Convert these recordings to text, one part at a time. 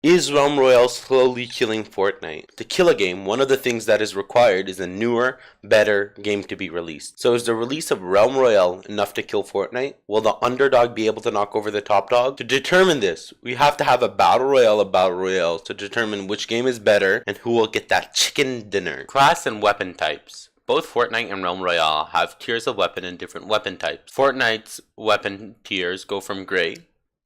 Is Realm Royale slowly killing Fortnite? To kill a game, one of the things that is required is a newer, better game to be released. So is the release of Realm Royale enough to kill Fortnite? Will the underdog be able to knock over the top dog? To determine this, we have to have a battle royale to determine which game is better and who will get that chicken dinner. Class and weapon types. Both Fortnite and Realm Royale have tiers of weapon and different weapon types. Fortnite's weapon tiers go from gray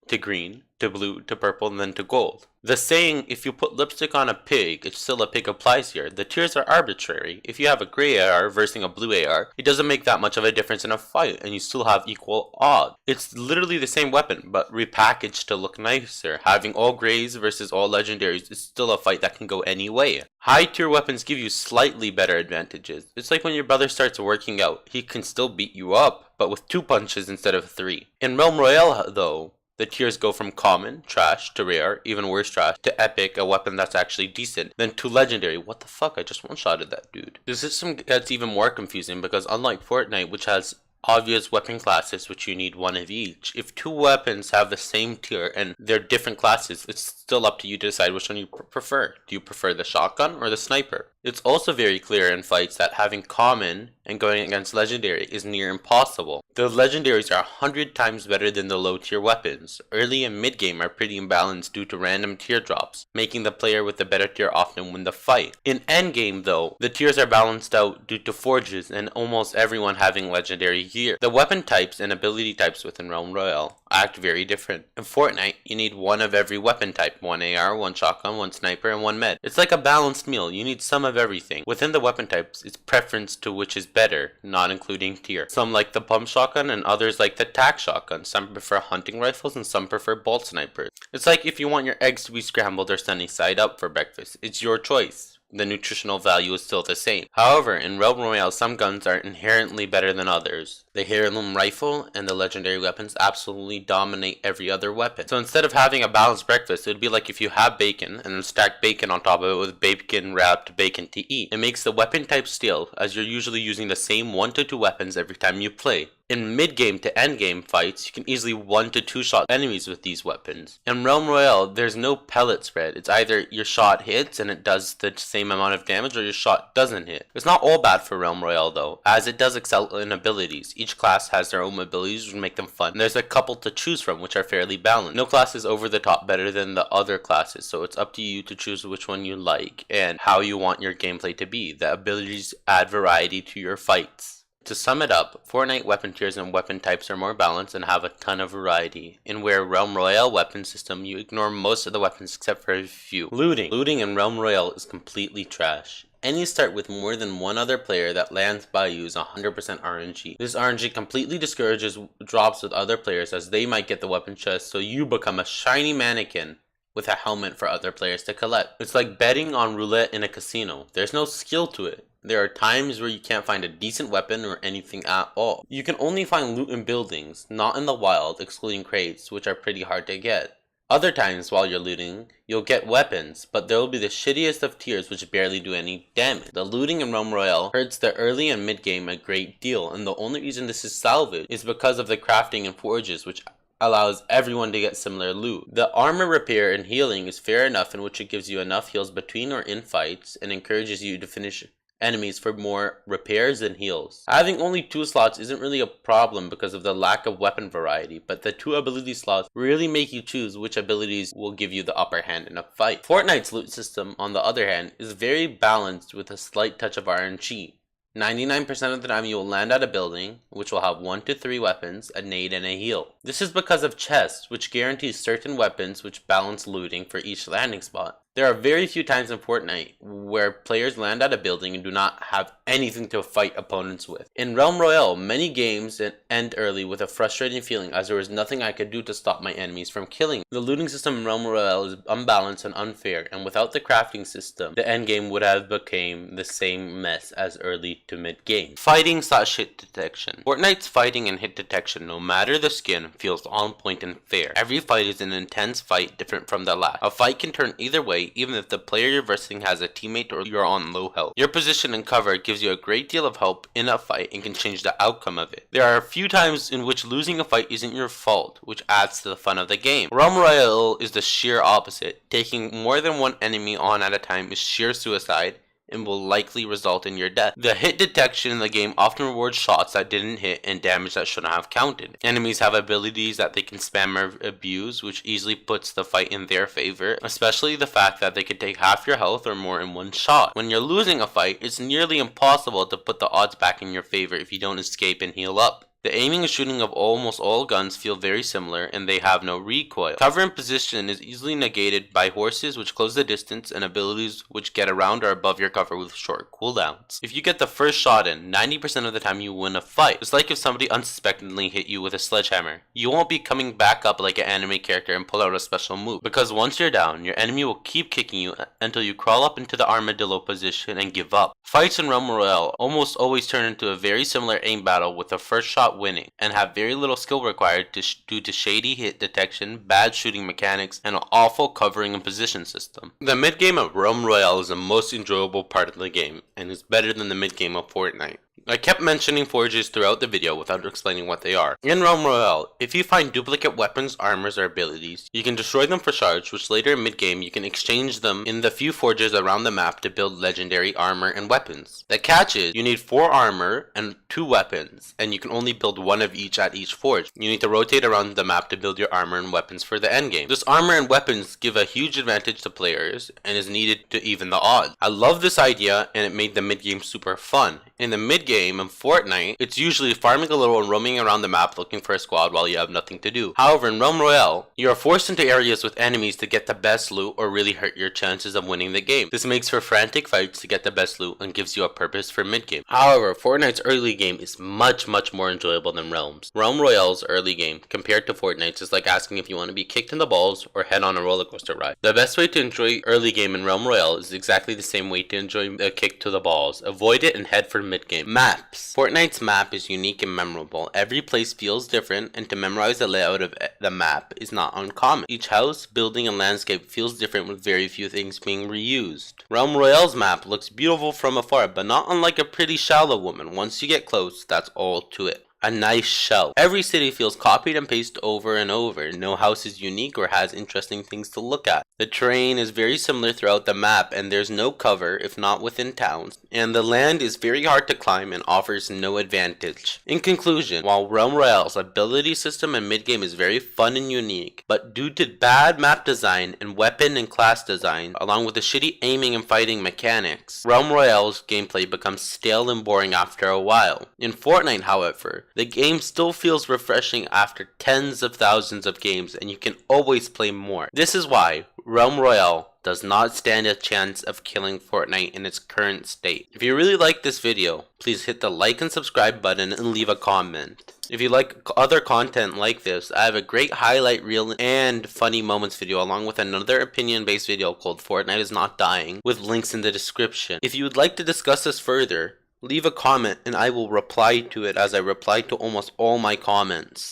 to green to blue to purple and then to gold. The saying, if you put lipstick on a pig, it's still a pig applies here. The tiers are arbitrary. If you have a gray AR versus a blue AR, it doesn't make that much of a difference in a fight and you still have equal odds. It's literally the same weapon but repackaged to look nicer. Having all grays versus all legendaries is still a fight that can go any way. High tier weapons give you slightly better advantages. It's like when your brother starts working out, he can still beat you up but with 2 punches instead of 3. In Realm Royale though, the tiers go from common, trash, to rare, even worse trash, to epic, a weapon that's actually decent, then to legendary. What the fuck, I just one-shotted that dude. The system gets even more confusing because unlike Fortnite, which has obvious weapon classes which you need one of each, if 2 weapons have the same tier and they're different classes, it's still up to you to decide which one you prefer. Do you prefer the shotgun or the sniper? It's also very clear in fights that having common and going against legendary is near impossible. The legendaries are 100 times better than the low tier weapons. Early and mid game are pretty imbalanced due to random tier drops, making the player with the better tier often win the fight. In end game though, the tiers are balanced out due to forges and almost everyone having legendary gear. The weapon types and ability types within Realm Royale act very different. In Fortnite, you need one of every weapon type, 1 AR, 1 shotgun, 1 sniper, and 1 med. It's like a balanced meal, you need some of everything. Within the weapon types, it's preference to which is better, not including tier. Some like the pump shotgun and others like the tac shotgun. Some prefer hunting rifles and some prefer bolt snipers. It's like if you want your eggs to be scrambled or sunny side up for breakfast, it's your choice. The nutritional value is still the same. However, in Realm Royale, some guns are inherently better than others. The heirloom rifle and the legendary weapons absolutely dominate every other weapon. So instead of having a balanced breakfast, it would be like if you have bacon and then stack bacon on top of it with bacon wrapped bacon to eat. It makes the weapon type stale, as you're usually using the same 1 to 2 weapons every time you play. In mid-game to end-game fights, you can easily 1 to 2 shot enemies with these weapons. In Realm Royale, there's no pellet spread. It's either your shot hits and it does the same amount of damage or your shot doesn't hit. It's not all bad for Realm Royale though, as it does excel in abilities. Each class has their own abilities which make them fun. And there's a couple to choose from which are fairly balanced. No class is over the top better than the other classes, so it's up to you to choose which one you like and how you want your gameplay to be. The abilities add variety to your fights. To sum it up, Fortnite weapon tiers and weapon types are more balanced and have a ton of variety. In where Realm Royale weapon system, you ignore most of the weapons except for a few. Looting in Realm Royale is completely trash. Any start with more than one other player that lands by you is 100% RNG. This RNG completely discourages drops with other players as they might get the weapon chest, so you become a shiny mannequin with a helmet for other players to collect. It's like betting on roulette in a casino. There's no skill to it. There are times where you can't find a decent weapon or anything at all. You can only find loot in buildings, not in the wild, excluding crates, which are pretty hard to get. Other times while you're looting, you'll get weapons, but there will be the shittiest of tiers which barely do any damage. The looting in Realm Royale hurts the early and mid game a great deal, and the only reason this is salvaged is because of the crafting and forges, which allows everyone to get similar loot. The armor repair and healing is fair enough, in which it gives you enough heals between or in fights and encourages you to finish enemies for more repairs than heals. Having only 2 slots isn't really a problem because of the lack of weapon variety, but the 2 ability slots really make you choose which abilities will give you the upper hand in a fight. Fortnite's loot system, on the other hand, is very balanced with a slight touch of RNG. 99% of the time you will land at a building, which will have 1 to 3 weapons, a nade, and a heal. This is because of chests, which guarantees certain weapons which balance looting for each landing spot. There are very few times in Fortnite where players land at a building and do not have anything to fight opponents with. In Realm Royale, many games end early with a frustrating feeling as there was nothing I could do to stop my enemies from killing. The looting system in Realm Royale is unbalanced and unfair, and without the crafting system, the endgame would have become the same mess as early to mid game. Fighting/hit detection. Fortnite's fighting and hit detection, no matter the skin, feels on point and fair. Every fight is an intense fight different from the last. A fight can turn either way fight even if the player you're versing has a teammate or you're on low health. Your position and cover gives you a great deal of help in a fight and can change the outcome of it. There are a few times in which losing a fight isn't your fault, which adds to the fun of the game. Realm Royale is the sheer opposite. Taking more than one enemy on at a time is sheer suicide and will likely result in your death. The hit detection in the game often rewards shots that didn't hit and damage that shouldn't have counted. Enemies have abilities that they can spam or abuse, which easily puts the fight in their favor, especially the fact that they can take half your health or more in one shot. When you're losing a fight, it's nearly impossible to put the odds back in your favor if you don't escape and heal up. The aiming and shooting of almost all guns feel very similar and they have no recoil. Cover and position is easily negated by horses, which close the distance, and abilities which get around or above your cover with short cooldowns. If you get the first shot in, 90% of the time you win a fight. It's like if somebody unsuspectingly hit you with a sledgehammer. You won't be coming back up like an anime character and pull out a special move, because once you're down, your enemy will keep kicking you until you crawl up into the armadillo position and give up. Fights in Realm Royale almost always turn into a very similar aim battle with the first shot winning, and have very little skill required due to shady hit detection, bad shooting mechanics, and an awful covering and position system. The mid-game of Realm Royale is the most enjoyable part of the game, and is better than the mid-game of Fortnite. I kept mentioning forges throughout the video without explaining what they are. In Realm Royale, if you find duplicate weapons, armors, or abilities, you can destroy them for shards, which later in mid-game you can exchange them in the few forges around the map to build legendary armor and weapons. The catch is, you need 4 armor and 2 weapons, and you can only build one of each at each forge. You need to rotate around the map to build your armor and weapons for the endgame. This armor and weapons give a huge advantage to players, and is needed to even the odds. I love this idea, and it made the mid-game super fun. In the mid-game of Fortnite, it's usually farming a little and roaming around the map looking for a squad while you have nothing to do. However, in Realm Royale, you are forced into areas with enemies to get the best loot or really hurt your chances of winning the game. This makes for frantic fights to get the best loot and gives you a purpose for mid-game. However, Fortnite's early game is much more enjoyable than Realm's. Realm Royale's early game, compared to Fortnite's, is like asking if you want to be kicked in the balls or head on a roller coaster ride. The best way to enjoy early game in Realm Royale is exactly the same way to enjoy a kick to the balls. Avoid it and head for mid-game. Maps. Fortnite's map is unique and memorable. Every place feels different, and to memorize the layout of the map is not uncommon. Each house, building, and landscape feels different, with very few things being reused. Realm Royale's map looks beautiful from afar, but not unlike a pretty shallow woman. Once you get close, that's all to it. A nice shell. Every city feels copied and pasted over and over. No house is unique or has interesting things to look at. The terrain is very similar throughout the map, and there's no cover if not within towns, and the land is very hard to climb and offers no advantage. In conclusion, while Realm Royale's ability system and mid-game is very fun and unique, but due to bad map design and weapon and class design, along with the shitty aiming and fighting mechanics, Realm Royale's gameplay becomes stale and boring after a while. In Fortnite, however, the game still feels refreshing after tens of thousands of games, and you can always play more. This is why Realm Royale does not stand a chance of killing Fortnite in its current state. If you really like this video, please hit the like and subscribe button and leave a comment. If you like other content like this, I have a great highlight reel and funny moments video along with another opinion-based video called Fortnite is Not Dying, with links in the description. If you would like to discuss this further, leave a comment and I will reply to it, as I reply to almost all my comments.